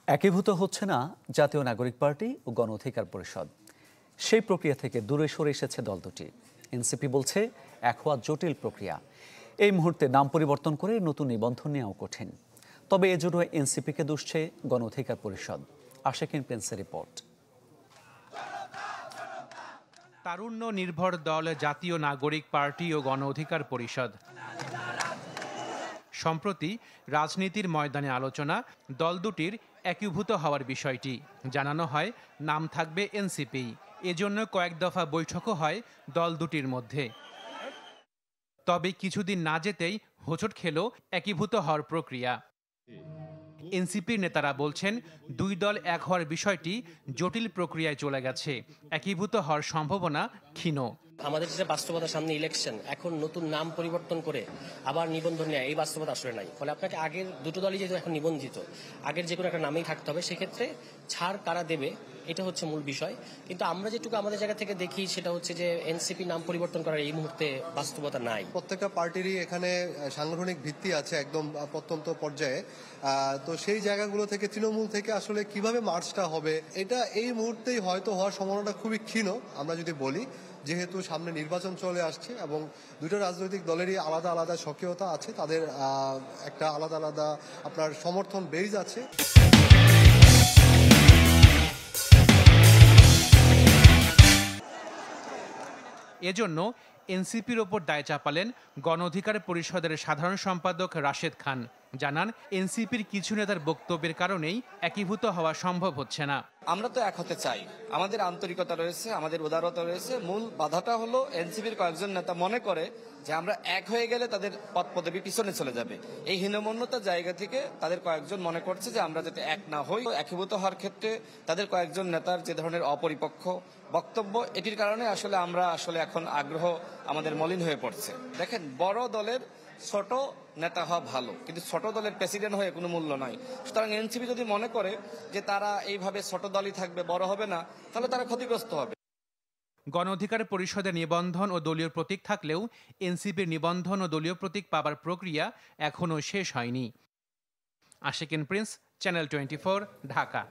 একীভূত হচ্ছে না জাতীয় নাগরিক পার্টি ও গণ অধিকার পরিষদ। সেই প্রক্রিয়া থেকে দূরে সরে এসেছে দল দুটি। এনসিপি বলছে এক হওয়া জটিল প্রক্রিয়া। এই মুহূর্তে নাম পরিবর্তন করে নতুন নিবন্ধন নেওয়াও কঠিন। তবে এজন্য এনসিপিকে দুষছে গণ অধিকার পরিষদ। আশিকিন প্রিন্সের রিপোর্ট। তারুণ্য নির্ভর দল জাতীয় নাগরিক পার্টি ও গণ অধিকার পরিষদ। সম্প্রতি রাজনীতির ময়দানে আলোচনা দল দুটির একীভূত হওয়ার বিষয়টি। জানানো হয় নাম থাকবে এনসিপি। এজন্য কয়েক দফা বৈঠকও হয় দল দুটির মধ্যে। তবে কিছুদিন না যেতেই হোঁচট খেল একীভূত হওয়ার প্রক্রিয়া। এনসিপির নেতারা বলছেন দুই দল এক হওয়ার বিষয়টি জটিল প্রক্রিয়ায় চলে গেছে। একীভূত হওয়ার সম্ভাবনা ক্ষীণ। আমাদের যে বাস্তবতা, সামনে ইলেকশন, এখন নতুন নাম পরিবর্তন করে আবার নিবন্ধন নেয়, এই বাস্তবতা আসলে নাই। ফলে আপনাকে আগের দুটো দলই যেহেতু এখন নিবন্ধিত, আগের যে কোনো একটা নামেই থাকতে হবে। সেক্ষেত্রে ছাড় কারা দেবে, এটা হচ্ছে মূল বিষয়। কিন্তু আমরা যেটুকু আমাদের জায়গা থেকে দেখি সেটা হচ্ছে যে এনসিপি নাম পরিবর্তন করার এই মুহূর্তে বাস্তবতা নাই। প্রত্যেকটা পার্টিরই এখানে সাংগঠনিক ভিত্তি আছে একদম প্রত্যন্ত পর্যায়ে। তো সেই জায়গাগুলো থেকে তৃণমূল থেকে আসলে কিভাবে মার্চটা হবে, এটা এই মুহূর্তেই হয়তো হওয়ার সম্ভাবনাটা খুবই ক্ষীণ আমরা যদি বলি, যেহেতু সামনে নির্বাচন চলে আসছে এবং দুটো রাজনৈতিক দলেরই আলাদা আলাদা সক্রিয়তা আছে, তাদের একটা আলাদা আলাদা আপনার সমর্থন বেজ আছে। এজন্য এনসিপির ওপর দায় চাপালেন গণ অধিকার পরিষদের সাধারণ সম্পাদক রাশেদ খান। জানান এনসিপির কিছু নেতার বক্তব্যের কারণেই একীভূত হওয়া সম্ভব হচ্ছে না। আমরা তো এক হতে চাই, আমাদের আন্তরিকতা রয়েছে, আমাদের উদারতা রয়েছে। মূল বাধাটা হলো এনসিপির কয়েকজন নেতা মনে করে যে আমরা এক হয়ে গেলে তাদের পদ পদবি পিছনে চলে যাবে। এই হীনমন্যতার জায়গা থেকে তাদের কয়েকজন মনে করছে যে আমরা যাতে এক না হই। একীভূত হওয়ার ক্ষেত্রে তাদের কয়েকজন নেতার যে ধরনের অপরিপক্ষ বক্তব্য, এটির কারণে আসলে আমরা এখন আগ্রহ আমাদের মলিন হয়ে পড়ছে। দেখেন, বড় দলের ছোট নেতা হওয়া ভালো, কিন্তু ছোট দলের প্রেসিডেন্ট হয়ে কোনো মূল্য নাই। সুতরাং এনসিপি যদি মনে করে যে তারা এইভাবে ছোট দলই থাকবে, বড় হবে না, তাহলে তারা ক্ষতিগ্রস্ত হবে। গণ অধিকার পরিষদের নিবন্ধন ও দলীয় প্রতীক থাকলেও এনসিপির নিবন্ধন ও দলীয় প্রতীক পাবার প্রক্রিয়া এখনও শেষ হয়নি। Ashikin Prince, channel 24, Dhaka.